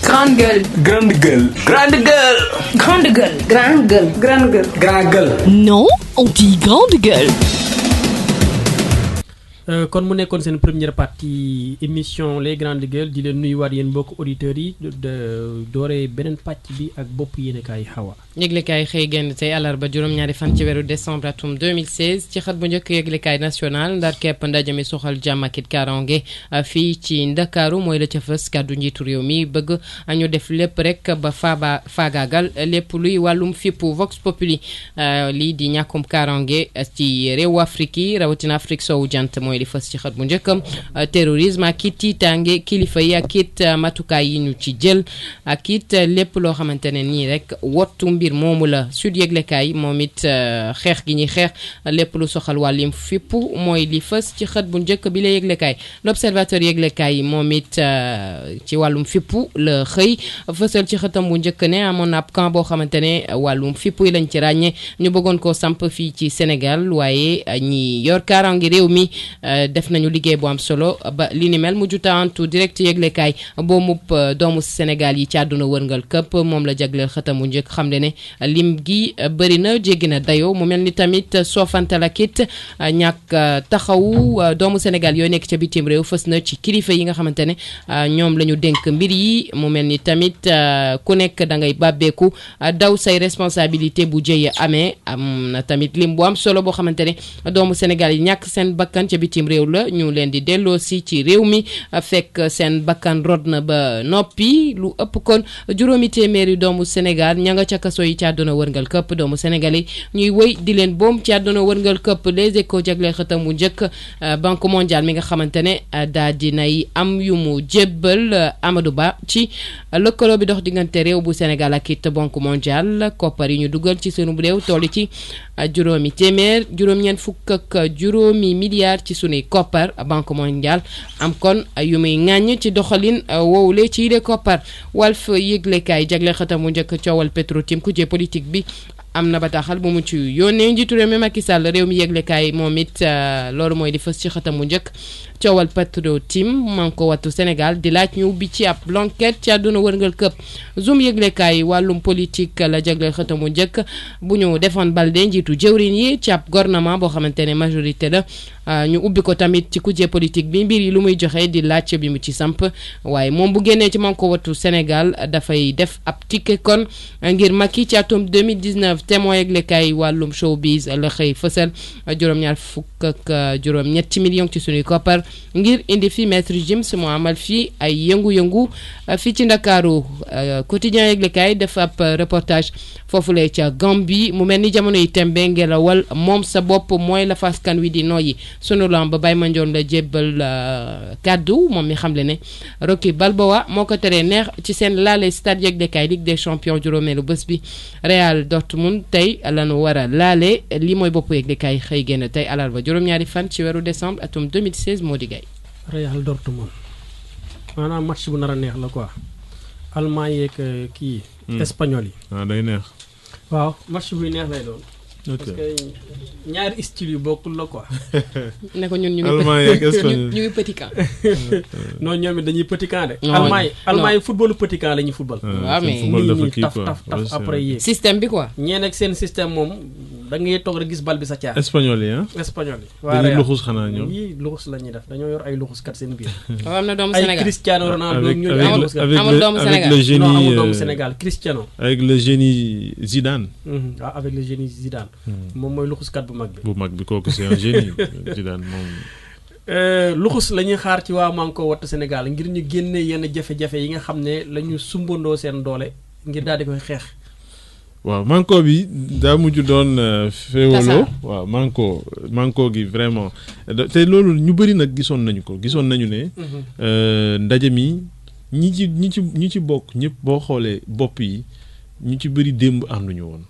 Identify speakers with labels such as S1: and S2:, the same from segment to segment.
S1: Grande gueule.
S2: Grande gueule.
S1: Grande gueule. Grande gueule. Grande gueule. Grande gueule.
S2: Grande gueule.
S3: Non, on dit grande gueule.
S4: kon mu nekkoon seen première partie émission les grandes gueules di leen nuyuwaat yéen mbokk auditeurs yi dooree beneen pàcc bi ak bopp yéenekaay Hawa.
S5: yëglekaay xëy génn tey àllarba juróom-ñaari fan ci weeru décembre atum 2016 ci xët bu njëkk yëglekaay national ndar kepp ndaje mi soxal jàmm ak kaaraange fii ci Ndakaaru mooy la ca fës kàddu njiitu réew mi bëgg ñu def lépp rek ba faagaagal lépp luy wàllum fippu Vox Populi lii di ñàkkum kaaraange ci réewu Afrique yi rawatina Afrique sowu jant mooy li fës ci xët bu njëkkam terrorisme ak it tiitaange kilifa yi ak it matukaay yi ñu ci jël ak it lépp loo xamante ne nii rek wottu mbir moomu la sud yëglekaay moom it xeex gi ñuy xeex lépp lu soxal wàllim fippu mooy li fës ci xët bu njëkk bi la yëglekaay l'observateur yëglekaay moom it ci wàllum fippu la xëy fësal ci xëtam bu njëkk ne amoon na ab camp boo xamante ne wàllum fippu yi lañ ci ràññee ñu bëggoon koo samp fii ci Sénégal waaye ñi yor kaaraange réew mi def nañu liggéey bu am solo ba li ni mel mujj taantu direct yëglekaay boo mupp doomu Sénégal yi ci àdduna wërngal këpp moom la jagleel xëtam bu njëkk xam ne lim gi bëri na jéggi na dayoo mu mel ni tamit soofantal ak it ñàkk taxawu doomu Sénégal yooyu nekk ca bitim réew fës na ci kilifa yi nga xamante ne ñoom la ñu dénk mbir yi mu mel ni tamit ku nekk da ngay bàbbeeku daw say responsabilité bu jëye amee am na tamit lim bu am solo boo xamante ne doomu Sénégal yi ñàkk seen bakkan ca bitim réew la ñu leen di delloo si ci réew mi fekk seen bakkan rod na ba noppi lu ëpp kon juróomi téeméeri doomu Sénégal ña nga ca kaso yi ci àdduna wërngal këpp doomu Sénégal yi ñuy wëy di leen boom ci àdduna wërngal këpp les échos jagleel xëtam mu njëkk banque mondiale mi nga xamante ne daa dinay am yu mu jébbal Amadou Ba ci lëkkaloo bi dox diggante réew bu Sénégal ak it banque mondiale koppar yi ñu dugal ci sunu réew toll ci juróomi téeméer juróom-ñeent fukk ak juróomi milliards ci sunuy koppar banque mondiale am kon yu muy ŋàññ ci doxalin woowule ci yile koppar Walf yëglekaay jagleel xëtam mu njëkk coowal Petro-Tim ku jee politique bi am na bataaxal bu mu ci yónnee njiitu réew mi Macky Sall réew mi yëglekaay moom it loolu mooy di fës ci xëtam mu njëkk coowal Petro-Tim man ko wattu Sénégal di laaj ñu ubbi ci ab l'enquête ci àdduna wërngal këpp zoom yëglekaay wàllum politique la jagleel xëtam mu njëkk bu ñu defoon Balde njiitu jëwrin yi ci ab gouvernement boo xamante ne majorité la ñu ubbi ko tamit ci kujje politique bi mbir yi lu muy joxe di laaj bi mu ci samp waaye moom bu génnee ci man ko wattu Sénégal dafay def ab ticket kon ngir Macky ci atum 2019 témoin yëglekaay wàllum showbiz la xëy fësal juróom-ñaar fukk ak juróom-ñetti millions ci sunuy koppar ngir indi fi maître Gims mu amal fii ay yëngu-yëngu fii ci Ndakaaru quotidien yëglekaay def ab reportage foofu lay ca Gambie mu mel ni jamono yi tembe ngelawal moom sa bopp mooy la faskan wi di noyyi sunu lamb Baye Mandione la jébbal kaddu moom mi xamle ne Rocky Balboa moo ko teree neex ci seen laale stade yëglekaay Ligue des champions juróomeelu bés bi Real Dortmund tey lañu war a laale lii mooy bopp yëglekaay xëy génn tey alarba juróom-ñaari fan ci weeru décembre atum 2016 moo di gay
S4: Real Dortmund maanaam match bu nar a neex la quoi Allemagne yeeg kii espagnol yi
S6: day neex
S4: waaw match buy neex lay doon parce que ñaari style yu bokkul la quoi
S5: ne ko ñun ñu ngi petit camp
S4: non ñoom it dañuy petit camp de Allemagne footballu petit camp la ñuy football
S5: waaw mais
S4: nii taf après yéeg
S5: système bi quoi
S4: ñeen ak seen système moom da ngay toog rek gis bal bi sa caar
S6: espagnol yi dañuy luxus xanaa ñoom
S4: yii luxus la ñuy def dañoo yor ay luxus kat seen biir
S5: am na doomu Sénégal
S4: ay Cristiano Ronaldo
S5: amul doomu Sénégal
S4: amul doomu Sénégal Cristiano
S6: avec le génie Zidane
S4: waaw avec le génie Zidane moom mooy luxuskat bu mag bi
S6: kooku c'est un génie Zidane moom
S4: luxus la ñuy xaar ci waa Manko Wattu Sénégal ngir ñu génne yenn jafe-jafe yi nga xam ne la ñu sumbandoo seen doole ngir daal di koy xeex
S6: waaw manko bi daa mujj doon féewaloo waaw manko gi vraiment te loolu ñu bëri nag gisoon nañu ne ndaje mi ñi ci bokk ñëpp boo xoolee bopp yi ñu ci bëri démb ànduñu woon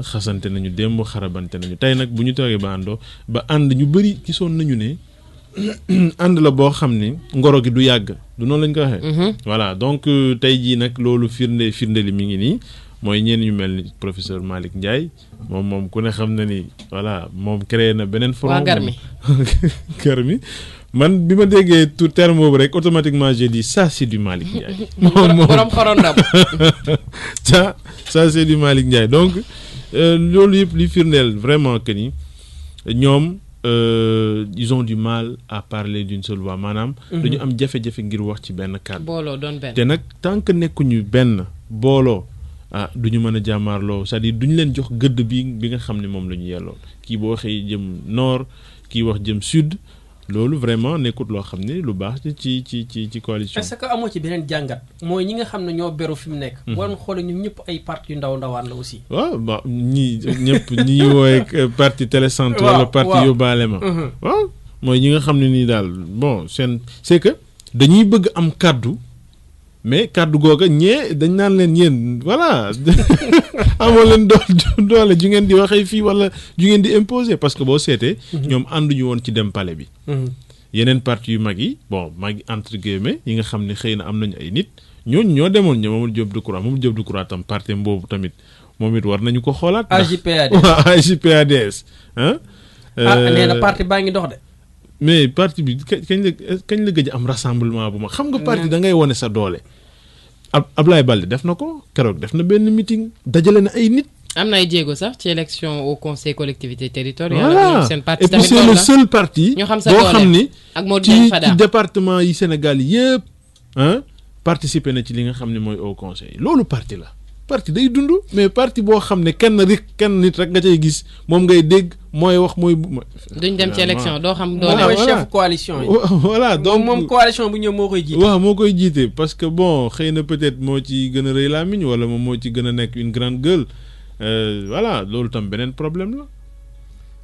S6: xasante nañu démb xarabante nañu tey nag bu ñu toogee ba ànd ñu bëri gisoon nañu ne ànd la boo xam ne ngoro gi du yàgg du noonu lañ ko waxee voilà donc tey jii nag loolu firnde li mi ngi nii mooy ñeen ñu mel ni professeur Malick Ndiaye moom ku ne xam na ni voilà moom créé na beneen front
S5: waa Garmi
S6: man bi ma déggee tout terme boobu rek automatiquement j'ai dit ça c'est du Malick Ndiaye.
S5: borom xorondam.
S6: ça c'est du Malick Ndiaye donc loolu yëpp li firndeel vraiment que ni ñoom ils ont du mal à parler d'une seule voix maanaam. dañu am jafe-jafe ngir wax ci benn kàddu.
S5: booloo doon benn.
S6: te nag tant que nekkuñu benn booloo duñu mën a jàmmaarloo c'est-à-dire duñu leen jox gëdd bi nga xam ne moom la ñu yelloon kii boo waxee jëm nord kii wax jëm sud. loolu vraiment nekkut loo xam ne lu baax ci coalition.
S4: est-ce que amoo ci beneen jàngat mooy ñi nga xam ne ñoo beru fi mu nekk. boo doon xoolee ñun ñëpp ay parti yu ndawaan la aussi.
S6: waaw ba ñii ñëpp ñi woowee parti télécentre. wala parti yóbbaale ma. waaw mooy ñi nga xam ne nii daal bon c'est que dañuy bëgg am kaddu mais kaddu googa ñee dañ naan leen yéen voilà amoo leen doole ju ngeen di waxee fii wala ju ngeen di imposer parce que boo seetee. ñoom ànduñu woon ci dem palais bi. yeneen parti yu mag yi bon mag entre guillemets yi nga xam ne xëy na am nañu ay nit ñooñu ñoo demoon ñoom Mamadou Diop Decroix tam parti boobu tamit moom it war nañu ko xoolaat.
S4: AJ/PADS
S6: waaw AJ/PADS
S4: nee na parti baa ngi dox de.
S6: mais parti bi kañ la gëj am rassemblement bu mag xam nga parti da ngay wane sa doole. Ablaye Balde def na ko keroog def na benn meeting dajale na ay nit.
S5: am na ay jéego sax ci élection au conseil collectivité territoriale.
S6: voilà
S5: seen parti
S6: et puis c'est le seul parti. boo xam ni ci département yi Sénégal yëpp participer na ci li nga xam ne mooy au conseil loolu parti la. parti day dund mais parti boo xam ne kenn nit rek nga cay gis moom ngay dégg mooy wax mooy.
S5: duñ dem ci élection doo xam. doo
S4: mooy chef coalition yi.
S6: voilà donc
S4: moom coalition bu ñëw moo koy jiite.
S6: waaw moo koy jiite parce que bon xëy na peut-être moo ci gën a rëy làmmiñ wala moom moo ci gën a nekk une grande gueule voilà loolu tam beneen problème la.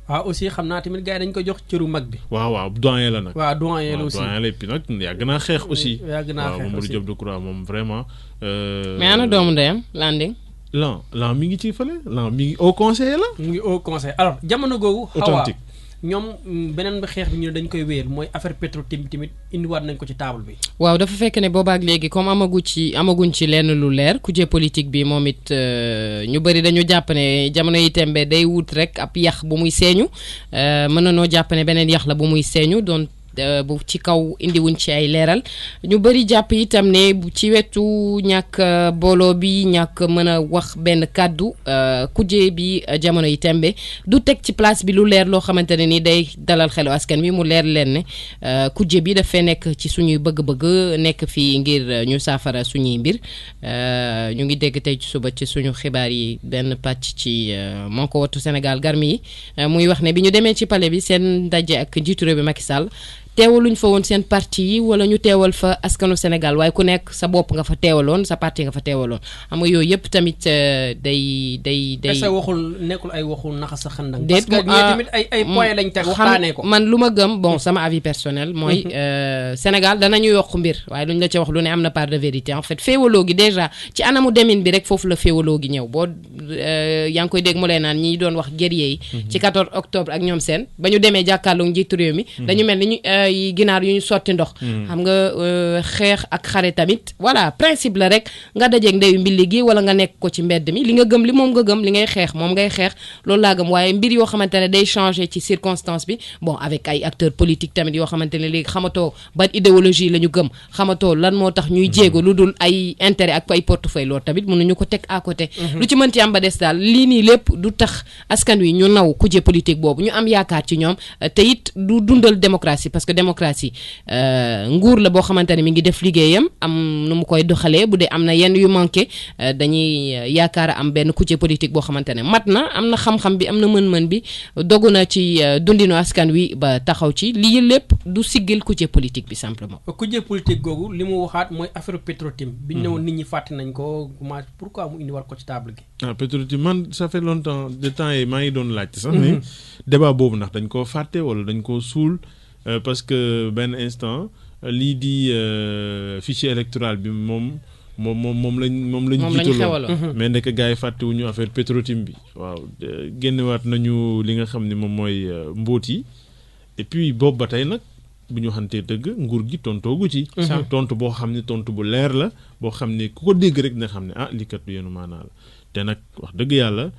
S4: waaw aussi xam naa tamit gars yi dañ ko jox cëru mag bi.
S6: waaw doyen la nag.
S4: waaw doyen la aussi
S6: doyen la et puis nag yàgg naa xeex aussi.
S4: yàgg naa xeex aussi
S6: waaw Mamadou Diop Decroix moom vraiment.
S5: mais ana doomu ndeyam Landing.
S6: lan mi ngi ci fële lan mi ngi au conseil la.
S4: mu ngi au conseil alors jamono googu.
S6: authentique
S4: ñoom beneen bi xeex bi ñu ne dañ koy wéyal mooy affaire Petro-Tim tamit indiwaat nañ ko ci table bi.
S5: waaw dafa fekk ne boobaak léegi comme amaguñ ci lenn lu leer kujje politique bi moom it ñu bëri dañu jàpp ne jamono yi tembe day wut rek ab yax bu muy seeñu mën na noo jàpp ne beneen yax la bu muy seeñu doon. bu ci kaw indiwuñ ci ay leeral ñu bëri jàpp itam ne ci wetu ñàkk booloo bi ñàkk mën a wax benn kàddu kujje bi jamono yi tembe du teg ci place bi lu leer loo xamante ne ni day dalal xelu askan wi mu leer leen ne kujje bi dafay nekk ci suñuy bëgg-bëgg nekk fii ngir ñu saafara suñuy mbir ñu ngi dégg tey ci suba ci suñu xibaar yi benn pàcc ci Manko Wattu Sénégal Garmi yi muy wax ne bi ñu demee ci palais bi seen ndaje ak njiitu réew bi Macky Sall teewaluñ fa woon seen parti yi wala ñu teewal fa askanu Sénégal waaye ku nekk sa bopp nga fa teewaloon sa parti nga fa teewaloon xam nga yooyu yëpp tamit day.
S4: est-ce que waxul nekkul ay waxul naxa sa xandang. parce que ñii tamit ay points lañ teg waxtaanee ko.
S5: man lu ma gëm bon sama avis personnel mooy Sénégal danañu yokk mbir waaye luñ la ca wax lu ne am na part de vérité en fait féewaloo gi déjà ci anamu demin bi rek foofu la féewaloo gi ñëw boo yaa ngi koy dégg mu lay naan ñi doon wax guerrier yi. ci 14 octobre ak ñoom seen ba ñu demee jàkkaarloog njiitu réew mi dañu mel ni ginaar yu ñu sotti ndox. xam nga xeex ak xare tamit voilà principe la rek nga dajeeg ndeyu mbilli gi wala nga nekk ko ci mbedd mi li nga gëm li moom nga gëm li ngay xeex moom ngay xeex loolu laa gëm waaye mbir yoo xamante ne day changer ci circonstance bi bon avec ay acteurs politiques tamit yoo xamante ne léegi xamatoo ban idéologie la ñu gëm xamatoo lan moo tax ñuy jéego lu dul ay intérêt ak ay portefeuille loolu tamit mënuñu ko teg à côté. lu ci mënti am ba des daal lii nii lépp du tax askan wi ñu naw kuje politique boobu ñu am yaakaar ci ñoom te it du dundal démocratie parce que démocratie nguur la boo xamante ne mi ngi def liggéeyam am nu mu koy doxalee bu dee am na yenn yu manqué dañuy yaakaar am benn kuje politique boo xamante ne mat na am na xam-xam bi am na mën-mën bi dogu na ci dundinu askan wi ba taxaw ci lii lépp du siggil kuje politique bi simplement.
S4: kuje politique googu li mu waxaat mooy affaire Petro-Tim bi ñu ne woon nit ñi fàtte nañ ko pourquoi mu indiwaat ko ci table gi.
S6: Petro-Tim man ça fait longtemps de temps yi maa ngi doon laajte sax ne débat boobu ndax dañ koo fàtte wala dañ koo suul. Parce que benn instant lii di fichier électoral bi moom lañ jiitaloo mais nekk gars yi fàttewuñu affaire Petro-Tim bi waaw génnewaat nañu li nga xam ne moom mooy mbóot yi et puis boobu ba tey nag bu ñu waxantee dëgg nguur gi tontoogu ci tontu boo xam ne tontu bu leer la boo xam ne ku ko dégg rek dina xam ne lii kat lu yenu maanaa la te nag wax dëgg yàlla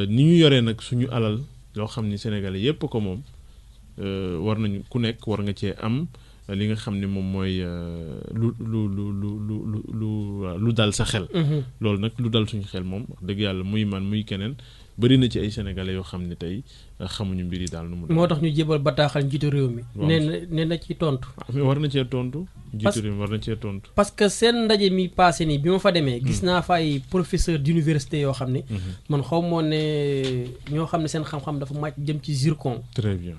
S6: ni ñu yoree nag suñu alal loo xam ne Sénégalais yépp ko moom war nañu ku nekk war nga cee am li nga xam ne moom mooy lu dal sa xel. loolu nag lu dal suñu xel moom wax dëgg yàlla muy man muy keneen bëri na ci ay sénégalais yoo xam ne tey xamuñu mbir yi daal nu mu.
S4: moo tax ñu jébal bataaxal njiitu réew mi. nee na ci tontu.
S6: war na cee tontu. njiitu réew mi war na cee tontu.
S4: parce que seen ndaje mi passé nii bi ma fa demee. gis naa fa ay professeur d'université yoo xam ne. man xaw moo ne ñoo xam ne seen xam-xam dafa màcc jëm ci zircon.
S6: très bien.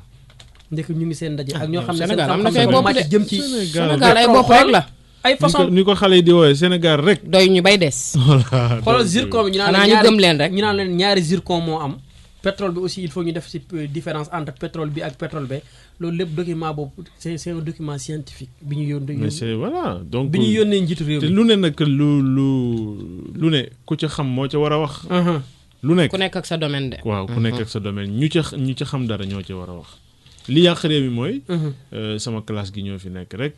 S4: ndek ñu ngi seen ndaje ak ñoo xam ne
S5: Sénégal am na
S4: seen
S5: fay
S4: xam-xam
S5: bopp
S4: dafa
S5: de
S4: màcc jëm ci.
S5: Sénégal ay bopp rek la.
S4: ay façon
S6: ni ko xale yi di woowee Sénégal rek.
S5: doy ñu bay des.
S4: xoolal zircon bi ñu naan
S5: xanaa ñu gëm leen rek.
S4: ñu naan leen ñaari zircon moo am. pétrole bi aussi il faut ñu def ci différence entre pétrole bi ak pétrole bi loolu lépp document boobu c'est un document scientifique bi ñu yónnee.
S6: mais c'est voilà donc
S4: bi ñu yónnee njiitu réew mi.
S6: te lu ne nag lu ne ku ca xam moo ca war a wax. lu nekk
S5: ku nekk ak sa domaine de.
S6: waaw ku nekk ak sa domaine ñu ca xam dara ñoo ca war a wax. li yàq réew mi mooy. sama classe gi ñoo fi nekk rek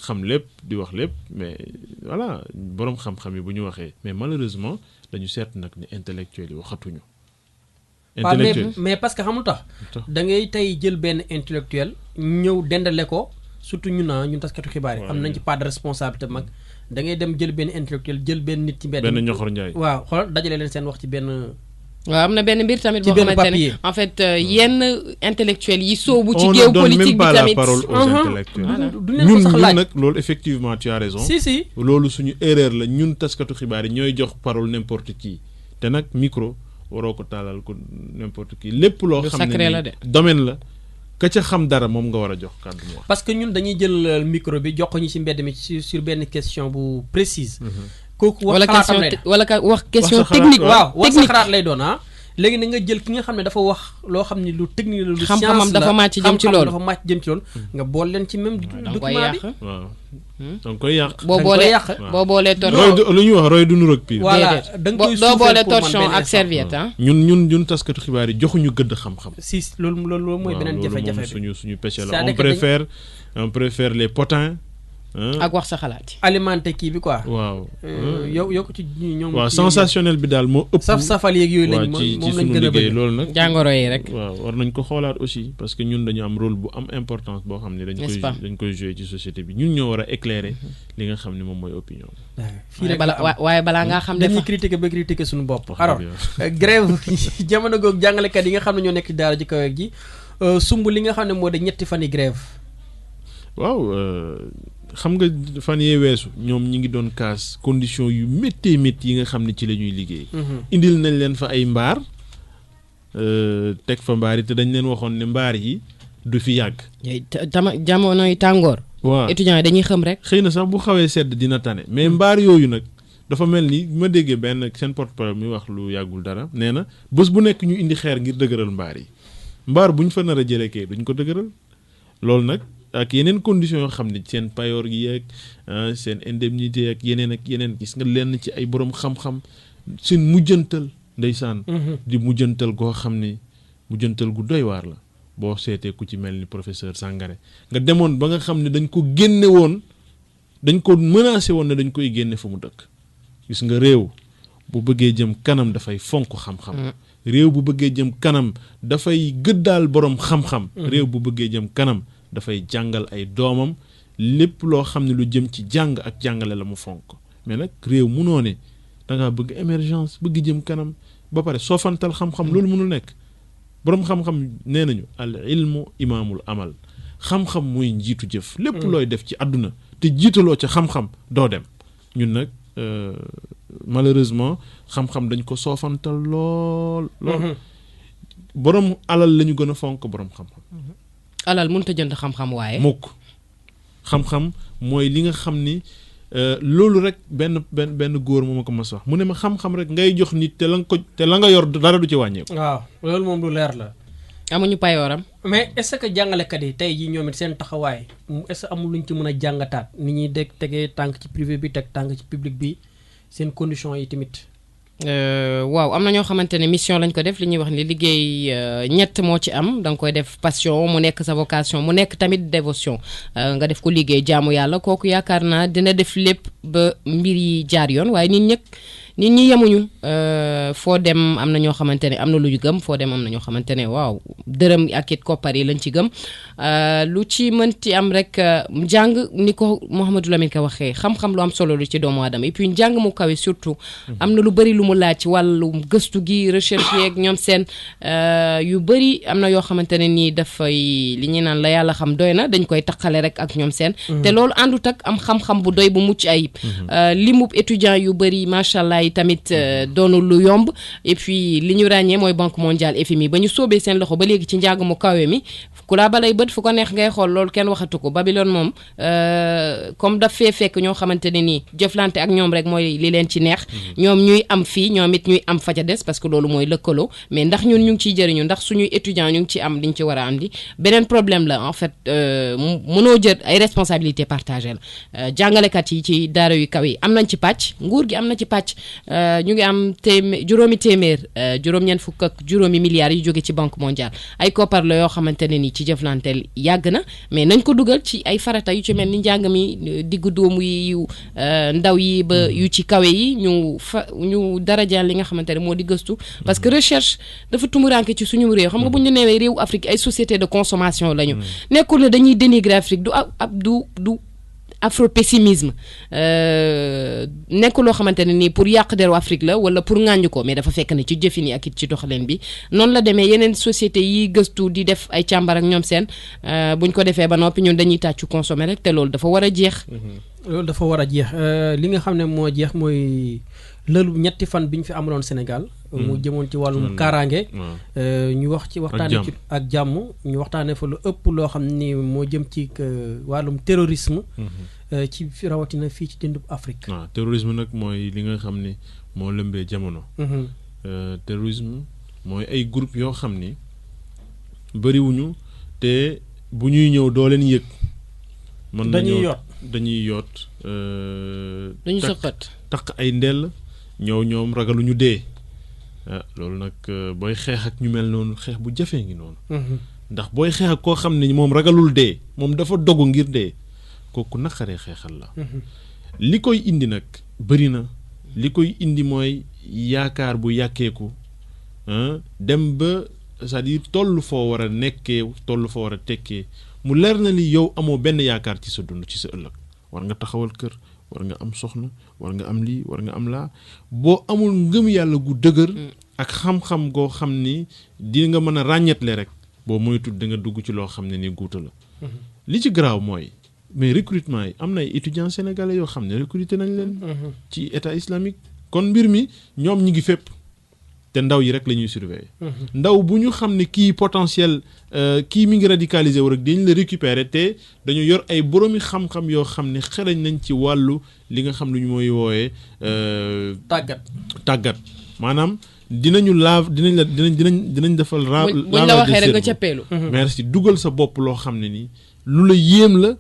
S6: xam lépp di wax lépp mais voilà boroom xam-xam yi bu ñu waxee mais malheureusement dañu seet nag ni intellectuels yi waxatuñu.
S4: mais parce que xamul tax da ngay tey jël benn intellectuel ñëw dendale ko surtout ñun taskatu xibaar yi am nañ ci part de responsabilité mag da ngay dem jël benn intellectuel jël benn nit ci benn
S6: ñoxor njaay
S4: waaw xool dajale leen seen wax ci benn
S5: waaw am na benn mbir tamit
S4: ci
S5: boo
S4: benn
S5: xamante ne
S4: papier.
S5: en fait yenn intellectuels yi soobu ci
S6: on ne
S5: géew
S6: donne
S5: politique
S6: même
S5: bi
S6: pas la
S5: tamit
S6: parole aux intellectuels
S4: du leen ko sax laaj
S6: nag loolu effectivement tu as raison
S4: si
S6: loolu suñu erreur la ñun taskatu xibaar yi ñooy jox parole n'importe qui te nag micro waroo ko taalal ko n'importe qui lépp loo
S5: lu
S6: xam
S5: sacré la
S6: ne
S5: de.
S6: ni domaine la ka ca xam dara moom nga war a jox kàddu mu wax.
S4: parce que ñun dañuy jël micro bi jox ko ñu ci mbedd mi sur benn question bu précise kooku wax
S5: wala
S4: xalaatam
S5: question
S4: lay def.
S5: wala wax question
S6: sa xalaat,
S5: technique.
S4: waaw wax sa
S5: technique
S4: xalaat lay doon léegi na nga jël ki nga xam ne dafa wax loo xam ne lu technique la lu science la
S5: xam-xamam dafa màcc jëm ci loolu.
S4: dafa màcc jëm ci loolu nga bool leen ci même
S5: da nga koy
S4: document bi
S5: yàq.
S6: waaw danga koy yàq.
S5: boo
S4: da nga koy
S5: boolee
S4: yàq.
S5: boo boolee torchon.
S6: roy lu ñuy wax roy du nu rëg pire.
S4: voilà
S5: déedéet.
S4: da nga koy
S5: doo
S4: suufeel
S5: boole
S4: pour man
S5: torchon
S4: benn
S5: ak
S4: instant.
S5: serviette ah.
S6: ñun taskatu xibaar yi joxuñu gëdd xam-xam.
S4: si loolu mooy beneen
S6: waaw, loolu
S4: jafe-jafe
S6: moom
S4: bi
S6: suñu péché la
S4: C'est-à-dire
S6: on préfère les potins.
S5: ak wax sa xalaat yi.
S4: alimenté kii bi quoi
S6: waaw.
S4: yow ko ci ñoom
S6: waaw
S4: kii
S6: sensationnel bi daal moo ëpp.
S4: saf-safal yeeg yooyu lañ
S6: waaw ci
S4: moom lañ
S6: suñu
S4: gën a
S6: liggéey
S4: bëgg
S6: loolu nag.
S5: jàngoro yi rek.
S6: waaw war nañ ko xoolaat aussi parce que ñun dañu am rôle bu am importance boo xam ne
S5: N'est-ce pas?
S6: dañ koy jouer ci société bi ñun ñoo war a éclairer li nga xam ne moom mooy opinion.
S4: fii rek la am
S5: waaye balaa ngaa xam
S4: dañuy
S5: dafa
S4: critiquer ba critiquer suñu bopp
S6: Wax
S4: alors
S6: dëgg
S4: grève jamono googu jàngalekat yi nga xam ne ñoo nekk ci daara ji kaw ji sumb li nga xam ne moo de ñetti fan yi grève
S6: waaw xam nga fan yee weesu ñoom ñi ngi doon kaas condition yu méttee métti yi nga xam ne ci la ñuy liggéey. indil nañ leen fa ay mbaar teg fa mbaar yi te dañ leen waxoon ne mbaar yi du fi yàgg.
S5: jamonoy tàngoor.
S6: waaw
S5: étudiants yi dañuy xam rek.
S6: xëy na sax bu xawee sedd dina tane mais mbaar yooyu nag dafa mel ni ma déggee benn seen porte-parole mi wax lu yàggul dara nee na bés bu nekk ñu indi xeer ngir dëgëral mbaar yi mbaar bu ñu fa nar a jëlee kay duñ ko dëgëral loolu nag ak yeneen conditions yoo xam ne seen payoor gi yeeg seen indemnité ak yeneen gis nga lenn ci ay borom xam-xam seen mujjantal ndeysaan di mujjantal goo xam ne mujjantal gu doy waar la boo seetee ku ci mel ni professeur Sangaré nga demoon ba nga xam ne dañ ko génne woon dañ ko menacé woon ne dañ koy génne fa mu dëkk gis nga réew bu bëggee jëm kanam dafay fonk xam-xam réew bu bëggee jëm kanam dafay gëddaal borom xam-xam réew bu bëggee jëm kanam dafay jàngal ay doomam lépp loo xam ne lu jëm ci jàng ak jàngale la mu fonk mais nag réew munoo ne da ngaa bëgg émergence bëgg jëm kanam ba pare soofantal xam-xam loolu mënul nekk boroom xam-xam nee nañu al ilmu imaamul amal xam-xam mooy njiitu jëf lépp looy def ci àdduna te jiitaloo ca xam-xam doo dem ñun nag malheureusement xam-xam dañ ko soofantal lool boroom alal la ñu gën a fonk boroom xam-xam
S5: alal mënut a jënd xam-xam waaye.
S6: mukk xam-xam mooy li nga xam ni loolu rek benn góor moo ma ko mas wax mu ne ma xam-xam rek ngay jox nit te la nga yor dara du ci wàññeeku.
S4: waaw loolu moom lu leer la.
S5: amuñu payooram.
S4: mais est-ce que jàngalekat yi tey jii ñoom it seen taxawaay est-ce que amul luñ ci mën a jàngataat ni ñuy tegee tànk ci privé bi teg tànk ci public bi seen conditions yi tamit.
S5: waaw am na ñoo xamante ne mission lañ ko def li ñuy wax ni liggéey ñett moo ci am da nga koy def passion mu nekk sa vocation mu nekk tamit dévotion nga def ko liggéey jaamu yàlla kooku yaakaar naa dina def lépp ba mbir yi jaar yoon waaye nit nit ñi yemuñu foo dem am na ñoo xamante ne am na lu ñu gëm foo dem am na ñoo xamante ne waaw dërëm ak it koppar yi lañ ci gëm lu ci mënti am rek njàng ni ko Mouhamadou Lamine Ka waxee xam-xam lu am solo lu ci doomu aadama et puis njàng mu kawe surtout am na lu bëri lu mu laaj ci wàllu gëstu gi recherche yeeg ñoom seen yu bëri am na yoo xamante ne nii dafay li ñuy naan la yàlla xam doy na dañ koy taqale rek ak ñoom seen te loolu àndut ak am xam-xam bu doy bu mucc ayib limub étudiant yu bëri macha allah yi tamit doonul lu yomb et puis li ñu ràññee mooy banque mondiale FMI ba ñu soobee seen loxo ba léegi ci njàng mu kawe mi ku laa balay bët fu ko neex ngay xool loolu kenn waxatu ko Babylone moom comme daf fee fekk ñoo xamante ne nii jëflante ak ñoom rek mooy li leen ci neex ñoom ñuy am fii ñoom it ñuy am fa ca des parce que loolu mooy lëkkaloo mais ndax ñun ñu ngi ciy jëriñu ndax suñuy étudiant ñu ngi ci am liñ ci war a am di beneen problème la en fait mënoo jël ay responsabilités partagées la jàngalekat yi ci daara yu kaw yi am nañ ci pàcc nguur gi am na ci pàcc ñu ngi am juróomi téeméer juróom-ñeent fukk ak juróomi milliards yu jóge ci banque mondiale ay koppar la yoo xamante ne ni ci jëflanteel yàgg na mais nañ ko dugal ci ay farata yu ci mel ni njàng mi diggu dóomu yi yu ndaw yi ba yu ci kawe yi ñu darajaal li nga xamante ne moo di gëstu parce que recherche dafa tumuranke ci suñu réew xam nga bu ñu newee réewu Afrique ay société de consommation lañu nekkul ne dañuy dénigrer Afrique du afro-pessimisme nekk loo xamante ne nii pour yàq deru Afrique la wala pour ŋàññ ko mais dafa fekk ne ci jëfin yi ak it ci doxalin bi noonu la demee yeneen société yi gëstu di def ay càmbar ak ñoom seen buñ ko defee ba noppi ñun dañuy tàccu consommer rek te loolu dafa war a jeex.
S4: loolu dafa war a jeex li nga xam ne moo jeex mooy lëlu ñetti fan bi ñu fi amaloon Sénégal. mu jëmoon ci wàllum kaaraange. ñu wax ci waxtaane ci ak jàmm ñu waxtaane fa lu ëpp loo xam ni moo jëm ci wàllum terrorisme. ci rawatina fii ci dëndub Afrique.
S6: waaw terrorisme nag mooy li nga xam ni moo lëmbee jamono. terrorisme mooy ay groupe yoo xam ni bëriwuñu te bu ñuy ñëw doo leen yëg. mën nañoo dañuy yoot
S5: dañuy sëqat
S6: takk ay ndell ñoom ragaluñu dee. loolu nag booy xeex ak ñu mel noonu xeex bu jafee ngi noonu. ndax booy xeex ak koo xam ne moom ragalul dee moom dafa dogu ngir dee kooku naqaree xeexal la. li koy indi nag bëri na li koy indi mooy yaakaar bu yàkkeeku dem ba c'est-à-dire toll foo war a nekkee toll foo war a tekkee mu leer na ni yow amoo benn yaakaar ci sa dund ci sa ëllëg war nga taxawal kër war nga am soxna war nga am lii war nga am laa boo amul ngëm yàlla gu dëgër ak xam-xam goo xam ni di nga mën a ràññetle rek boo moytul da nga dugg ci loo xam ne ni guuta la. li ci garaaw mooy mais recrutement yi am na ay étudiants sénégalais yoo xam ne recruté nañ leen. ci état islamique kon mbir mi ñoom ñi ngi fépp te ndaw yi rek la ñuy surveiller. ndaw bu ñu xam ne kii potentiel kii mi ngi radicalisé wu rek dañ la récupérer te dañu yor ay boroomi xam-xam yoo xam ne xarañ nañ ci wàllu li nga xam ne ñu mooy wooyee. tàggat maanaam dinañu dinañ defal.
S5: buñ la waxee rek nga cappeelu.
S6: merci dugal sa bopp loo xam ne nii lu la yéem la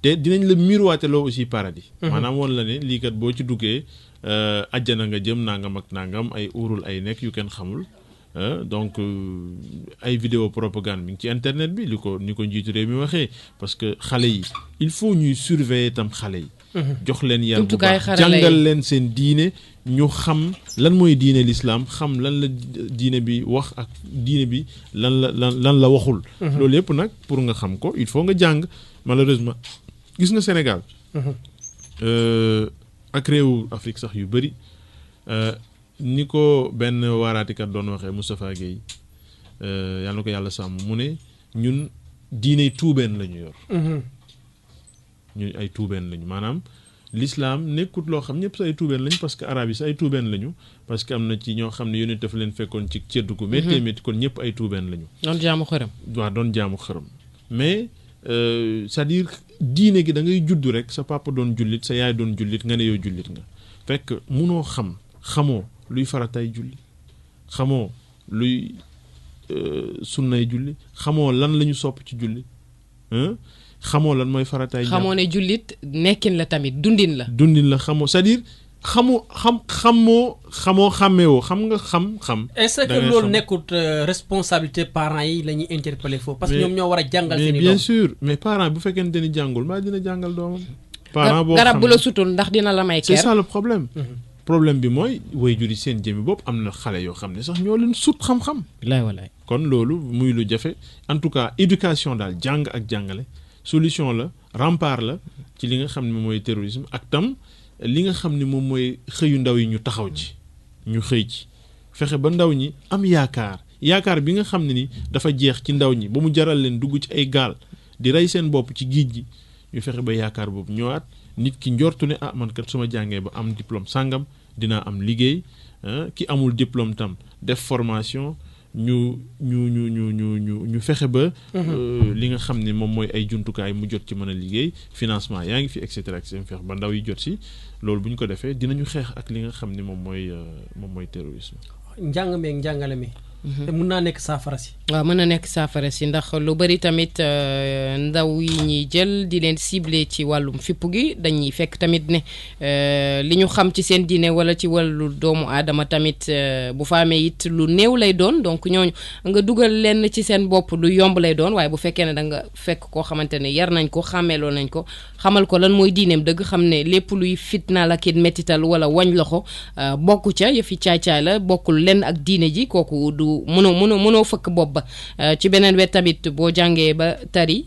S6: te dinañ la miroiteloo aussi paradis. maanaam woon la ne lii kat boo ci duggee. ajjana nga jëm nangam ak nangam ay urul ay nekk yu kenn xamul donc ay vidéo propagande mi ngi ci internet bi ni ko njiitu réew mi waxee parce que xale yi il faut ñuy surveiller itam xale yi. jox leen yar bu baax jàngal leen seen diine ñu xam lan mooy diine l'islam xam lan la diine bi wax ak diine bi lan la waxul. loolu yëpp nag pour nga xam ko il faut nga jàng malheureusement gis nga Sénégal. ak réewu Afrique sax yu bëri ni ko benn waaraatikat doon waxee Moustapha Guèye yàlla na ko yàlla sàmm mu ne ñun diiney tuubeen la ñu yor. ñun ay tuubeen lañu maanaam l'islam nekkut loo xam ñëpp sa ay tuubeen lañu parce que arab yi sa ay tuubeen lañu parce que am na ci ñoo xam ne yónent dafa leen fekkoon ci ceddu gu méttee métti kon ñëpp ay tuubeen lañu.
S5: doon jaamu xërëm.
S6: waaw doon jaamu xërëm mais c'est-à-dire diine gi da ngay judd rek sa papa doon jullit sa yaay doon jullit nga ne yow jullit nga fekk munoo xamoo luy faratay julli xamoo luy sunnay julli xamoo lan la ñu sopp ci julli xamoo lan mooy faratay.
S5: xamoo ne jullit nekkin la tamit dundin la
S6: xamoo c'est-à-dire xamoo xàmmeewoo xam nga xam.
S4: est-ce que loolu nekkut responsabilité parents yi la ñuy interpeller foofu. parce que ñoom ñoo war a jàngal seen i doom.
S6: bien sûr mais parent bu fekkente ni jàngul maa dina jàngal doomam. parent boo
S5: garab bu la sutul ndax dina la may.
S6: c'est ça le problème. problème bi mooy waajur yi seen jëmi bopp am na xale yoo xam ne sax ñoo leen sut xam-xam.
S5: walaay
S6: kon loolu muy lu jafe en tout cas éducation daal jàng ak jàngale solution la rempart la ci li nga xam ne mooy terrorisme ak tam li nga xam ne moom mooy xëyu ndaw yi ñu taxaw ci ñu xëy ci fexe ba ndaw ñi am yaakaar bi nga xam ne ni dafa jeex ci ndaw ñi ba mu jaral leen dugg ci ay gaal di rey seen bopp ci géej gi ñu fexe ba yaakaar boobu ñëwaat nit ki njortu ne man kat su ma jàngee ba am diplôme sàngam dinaa am liggéey ki amul diplôme tam def formation ñu fexe ba li nga xam ne moom mooy ay jumtukaay mu jot ci mën a liggéey financement yaa ngi fi et cetera fexe ba ndaw yi jot si loolu bu ñu ko defee dinañu xeex ak li nga xam ne moom mooy terrorisme.
S4: njàng meeg njàngale mi. te mën naa nekk saafara si.
S5: waaw mën na nekk saafara si ndax lu bari tamit ndaw yi ñuy jël di leen ciblé ci wàllum fipp gi dañuy fekk tamit ne li ñu xam ci seen diine wala ci wàllu doomu aadama tamit bu fa amee it lu néew lay doon donc ñooñu nga dugal leen ci seen bopp lu yomb lay doon waaye bu fekkee ne da nga fekk koo xamante ne yar nañ ko xàmmeeloo nañ ko xamal ko lan mooy diineem dëgg xam ne lépp luy fitnaal ak mettital wala wañ loxo bokku ca yëfi caay-caay la bokkul lenn ak diine ji kooku du mënoo fëkk bopp ba ci beneen wet tamit boo jàngee ba tari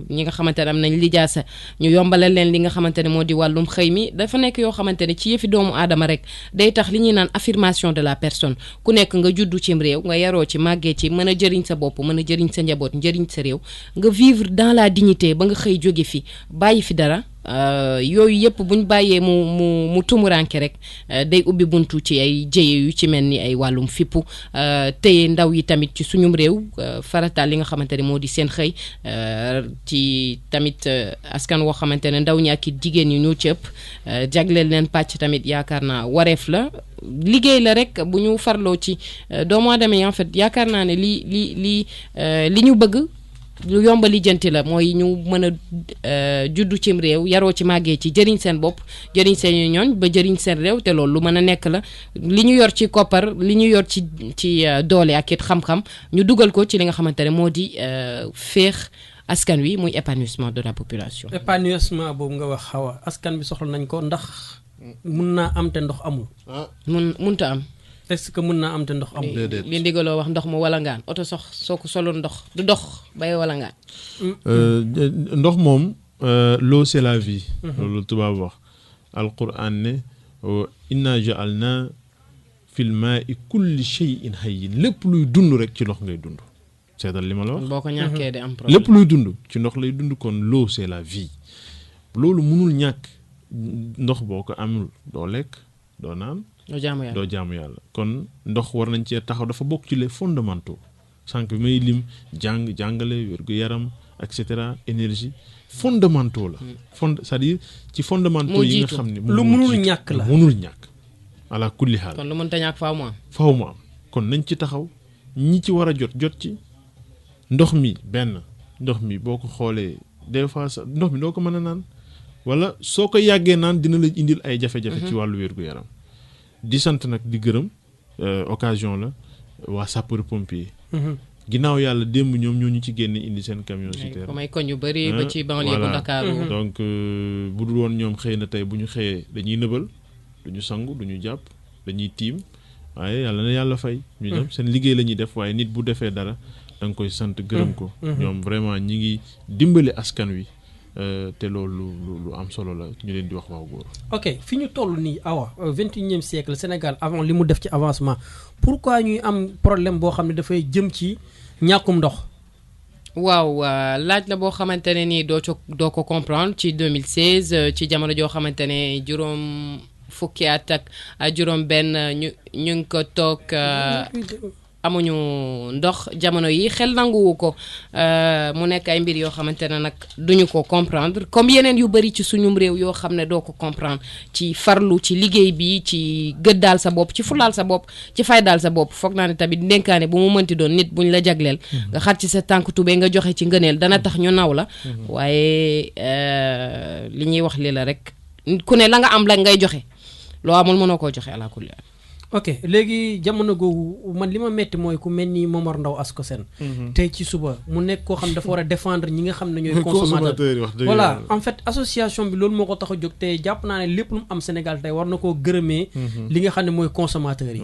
S5: ñi nga xamante ne am nañ lijaasa ñu yombalal leen li nga xamante ne moo di wàllum xëy mi dafa nekk yoo xamante ne ci yëfi doomu aadama rek day tax li ñuy naan affirmation de la personne ku nekk nga juddu cim réew nga yaroo ci màggee ci mën a jëriñ sa bopp mën a jëriñ sa njaboot njëriñ sa réew nga vivre dans la dignité ba nga xëy jóge fi bàyyi fi dara yooyu yëpp buñ bàyyee mu tumuranke rek day ubbi buntu ci ay jëye yu ci mel ni ay wàllum fippu téye ndaw yi tamit ci suñum réew farataal li nga xamante ne moo di seen xëy ci tamit askan woo xamante ne ndaw ñi ak jigéen ñi ñoo ci ëpp jagleel leen pàcc tamit yaakaar naa wareef la liggéey la rek bu ñu farloo ci doomu aadama yi en fait yaakaar naa ne li ñu bëgg lu yomba lijjanti la mooy ñu mën a juddu cim réew yaroo ci màggee ci jëriñ seen bopp jëriñ seen ñooñ ba jëriñ seen réew te loolu lu mën a nekk la li ñu yor ci koppar li ñu yor ci doole ak it xam-xam ñu dugal ko ci li nga xamante ne moo di féex askan wi muy épanouissement de la population.
S4: épanouissement boobu nga wax xawa askan bi soxla nañ ko ndax mun naa am te ndox amul.
S5: munta am.
S4: est-ce que mën naa am te ndox am.
S5: li ndigaloo wax ndox mu walangaan oto soo ko soloon ndox du dox bay walangaan.
S6: ndox moom l'eau c'est la vie. loolu tubaab wax alquran ne inna ja'alna fil maa'i kulli shay'in hayyin lépp luy dund rek ci ndox ngay dund. seetal li ma la wax.
S5: boo ko ñàkkee de am problème
S6: lépp luy dund ci ndox lay dund kon l'eau c'est la vie loolu mënul ñàkk ndox boo ko amul doo lekk doo naan. doo jaamu yàlla kon ndox war nañ cee taxaw dafa bokk ci les fondamentaux sànq bi may lim jàngale wér-gu-yaram et cetera énergie fondamentaux la c'est-à-dire ci fondamentaux yi nga xam ne
S4: lu mënul ñàkk la
S6: mënul ñàkk ala kulli xaal
S5: kon lu mënta ñàkk faaw
S6: mu am kon nañ ci taxaw ñi ci war a jot ci ndox mi boo ko xoolee des fois sax ndox mi doo ko mën a naan wala soo ko yàggee naan dina la indil ay jafe-jafe ci wàllu wér-gu-yaram di sant nag di gërëm occasion la waa sapeur pompier. ginnaaw yàlla démb ñoom ñoo ñu ci génne indi seen camion citerne.
S5: comme ay koñ yu bëri ba ci banlieue bu Dakar.
S6: donc bu dul woon ñoom xëy na tey bu ñu xëyee dañuy nëbal duñu sangu duñu jàpp dañuy tiim waaye yàlla na yàlla fay. ñu dem seen liggéey la ñuy def waaye nit bu defee dara da nga koy sant gërëm ko. ñoom vraiment ñi ngi dimbali askan wi. te loolu lu am solo la ñu leen di wax waaw góor.
S4: ok fi ñu toll nii awa 21e siècle Sénégal avant li mu def ci avancement pourquoi ñuy am problème boo xam ne dafay jëm ci ñàkkum ndox.
S5: waaw laaj la boo xamante ne nii doo ko comprendre ci 2016 ci jamono joo xamante ne juróom fukki at ak juróom benn ñu ngi ko toog. amuñu ndox jamono yi xel nanguwu ko mu nekk ay mbir yoo xamante ne nag duñu ko comprendre comme yeneen yu bari ci suñum réew yoo xam ne doo ko comprendre ci farlu ci liggéey bi ci gëddaal sa bopp ci fulaal sa bopp ci faydaal sa bopp foog naa ne tamit ndenkaane bu mu mënti doon nit buñ la jagleel nga xar ci sa tànk tubéy nga joxe ci ngëneel dana tax ñu naw la waaye li ñuy wax li la rek ku ne la nga am la ngay joxe loo amul mënoo koo joxe ala kulli
S4: ok léegi jamono googu man li ma metti mooy ku mel ni Momar Ndao Ascosen tey ci suba mu nekk koo xam dafa war a défendre ñi nga xam ne ñooy consommateur voilà en fait association bi loolu moo ko tax a jóg te jàpp naa ne lépp lu mu am Sénégal tey war na koo gërëmee li nga xam ne mooy consommateur yi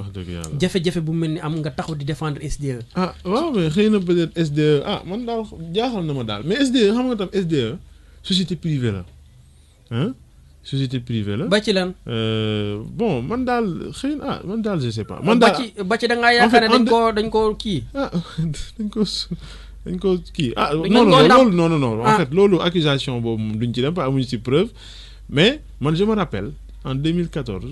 S4: jafe-jafe bu mel ni am nga taxaw di défendre SDE
S6: waaw mais xëy na peut-être SDE man daal jaaxal na ma daal mais SDE xam nga tam SDE société privée la société privée la.
S4: ba ci lan.
S6: bon man daal xëy na man daal je sais pas.
S4: man daal ba ci da ngaa yaakaar ne dañ koo kii.
S6: dañ ko kii non en fait loolu accusation boobu moom duñ ci dem ba amuñu ci preuve mais man je me rappelle en 2014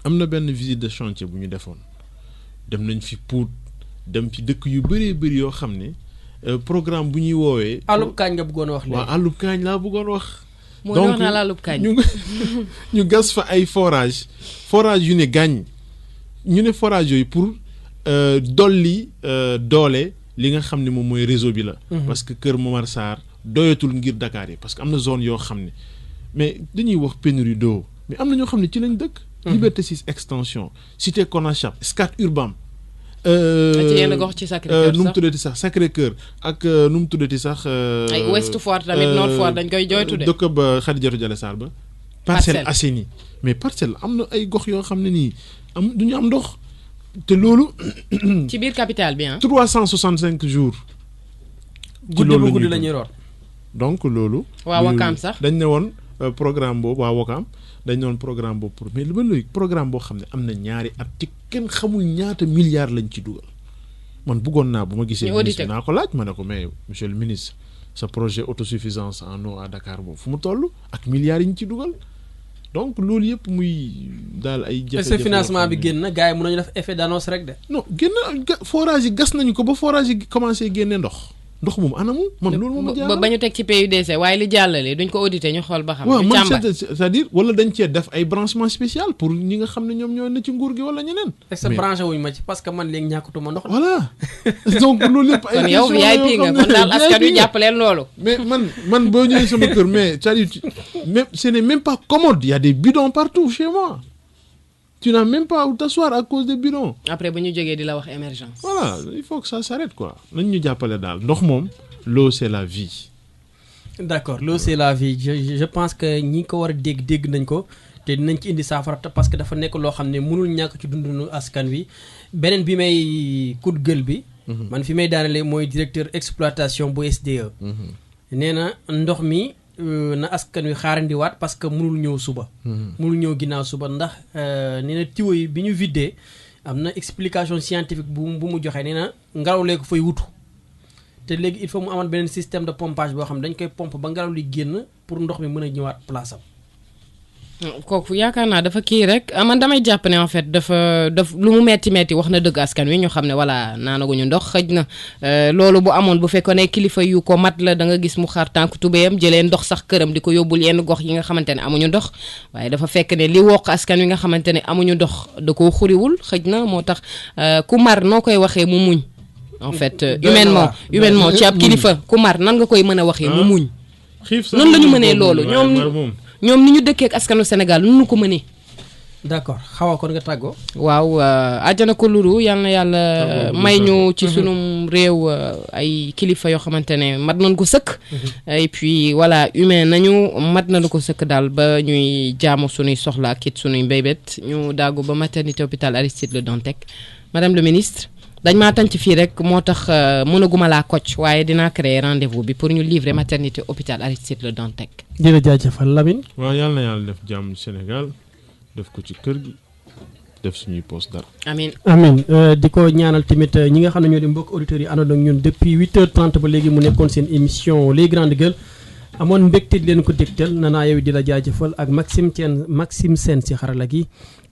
S6: am na benn visite de chantier bu ñu defoon dem nañ fi Pout dem ci dëkk yu bëree bëri yoo xam ne programme bu ñuy woowee.
S4: àllub kaañ nga bëggoon wax léegi.
S6: waaw àllub kaañ laa bëggoon wax.
S5: donc
S6: ñu gas fa ay forage yu ne gàññ ñu ne forage yooyu pour dolli doole li nga xam ne moom mooy réseau bi la. parce que Kër Momar Sarr doyatul ngir Dakar yi parce que am na zone yoo xam ne mais dañuy wax pénurie d'eau mais am na ñoo xam ne ci lañ dëkk. Liberté 6 extension Cité Konachap Scat Urbam.
S5: ci yenn gox ci Sacré-Cœur
S6: nu mu tuddati sax Sacré-Cœur ak nu mu tuddati sax.
S5: ay Ouest Foire tamit Nord Foire dañ koy jooytu de.
S6: dëkk ba Khadijatou Diallo Sarr ba. Parcelles Assainies mais parcelle am na ay gox yoo xam ne nii du ñu am ndox te loolu.
S5: ci biir capitale bi
S6: 365 jours.
S4: ci loolu guddi la ñuy root.
S6: donc loolu.
S5: waa Wakaam sax
S6: dañ ne woon programme boobu waa Wakaam dañ ne woon programme boobu pour mais li ba léegi programme boo xam ne am na ñaari at ci kenn xamul ñaata milliards lañ ci dugal man bëggoon naa bu ma gisee. ministre naa ko laaj ma ne ko mais monsieur le ministre sa projet autosuffisance en eau à Dakar boobu fu mu toll ak milliards yi ñu ci dugal donc loolu yëpp muy daal ay.
S4: jafe-jafe financement bi génn na gars yi mën nañu def effet d'annonce rek de.
S6: non génn forage yi gas nañu ko ba forage yi commencé génne ndox moom anamu man loolu moom
S5: ba ñu teg ci PUDC waaye li jàllale duñ ko audité ñu xool ba xam.
S6: waaw man c'est-à-dire wala dañ cee def ay branchement spécial pour ñi nga xam ne ñoom ñoo ne ci nguur gi wala ñeneen.
S4: est-ce que branché wuñ ma ci parce que man léegi ñàkkatuma ndox.
S6: voilà donc loolu yëpp. ay
S5: kon yow VIP nga kon daal askan wi jàppaleen loolu.
S6: mais man boo ñëwee sama kër mais c'est-à-dire même ce n'est même pas commode il y a des bidons partout chez moi. tu n'as même pas où t'asseoir à cause des bidons.
S5: après bu ñu jógee di la wax émergence.
S6: voilà il faut que ça s'arrête quoi nañ ñu jàppale daal ndox moom l'eau c'est la vie.
S4: d'accord l'eau c'est la vie je pense que ñi ko war a dégg nañ ko te dinañ ci indi saafara parce que dafa nekk loo xam ne mënul ñàkk ci dundunu askan wi beneen bi may coup de gueule bi. man fi may daanale mooy directeur exploitation bu SDE. nee na ndox mi. na askan wi xaarandiwaat parce que mënul ñëw suba. mënul ñëw ginnaaw suba ndax nee na tuyau yi bi ñu vidé am na explication scientifique bu mu joxe nee na ngelaw lee ko fay wutu te léegi il faut mu amoon beneen système de pompage boo xam ne dañ koy pompe ba ngelaw li génn pour ndox mi mën a ñëwaat place am.
S5: kooku yaakaar naa dafa kii rek man damay jàpp ne en fait dafa lu mu metti wax na dëgg askan wi ñu xam ne voilà naanaguñu ndox xëj na loolu bu amoon bu fekkoon ne kilifa yu ko mat la da nga gis mu xar tànk tubéyam jëlee ndox sax këram di ko yóbbul yenn gox yi nga xamante ne amuñu ndox waaye dafa fekk ne li wokk askan wi nga xamante ne amuñu ndox da koo xuriwul xëj na moo tax ku mar noo koy waxee mu muñ en fait humainement ci ab kilifa ku mar nan nga koy mën a waxee mu muñ noonu la ñu mënee loolu ñoom ni ñu dëkkee ak askanu Sénégal nu ko mënee.
S4: d'accord xaw a kon nga tàggoo.
S5: waaw àjjana ko luru yal na yàlla may ñu ci sunum réew ay kilifa yoo xamante ne mat nañ ko sëkk. et puis voilà humain nañu mat nañu ko sëkk daal ba ñuy jaamu sunuy soxla ak it sunuy mbébét ñu daagu ba maternité hôpital Aristide Le Dantec madame le ministre. dañ maa tànc fii rek moo tax mënaguma laa kocc waaye dinaa créer rendez-vous bi pour ñu livrer maternité hôpital Aristide Le Dantec.
S4: jërëjëf jaajëfal Lamine.
S6: waaw yàlla na yàlla def jàmm Sénégal def ko ci kër gi def suñuy poste dara.
S4: amiin di ko ñaanal tamit ñi nga xam ne ñoo di mbokk auditeurs yi àndoon ak ñun depuis 8h30 ba léegi mu nekkoon seen émission les grandes gueules amoon mbégte di leen ko dégtal nanaa yow di la jaajëfal ak Maxime Sène si xarala gi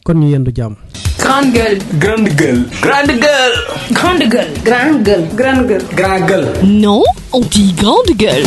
S4: kon ñu yendu jàmm.
S1: Grande gueule.
S2: Grande gueule. Grande gueule.
S1: Grande gueule. Grande gueule. Grande gueule.
S2: Grande gueule.
S3: Non, on dit grande gueule.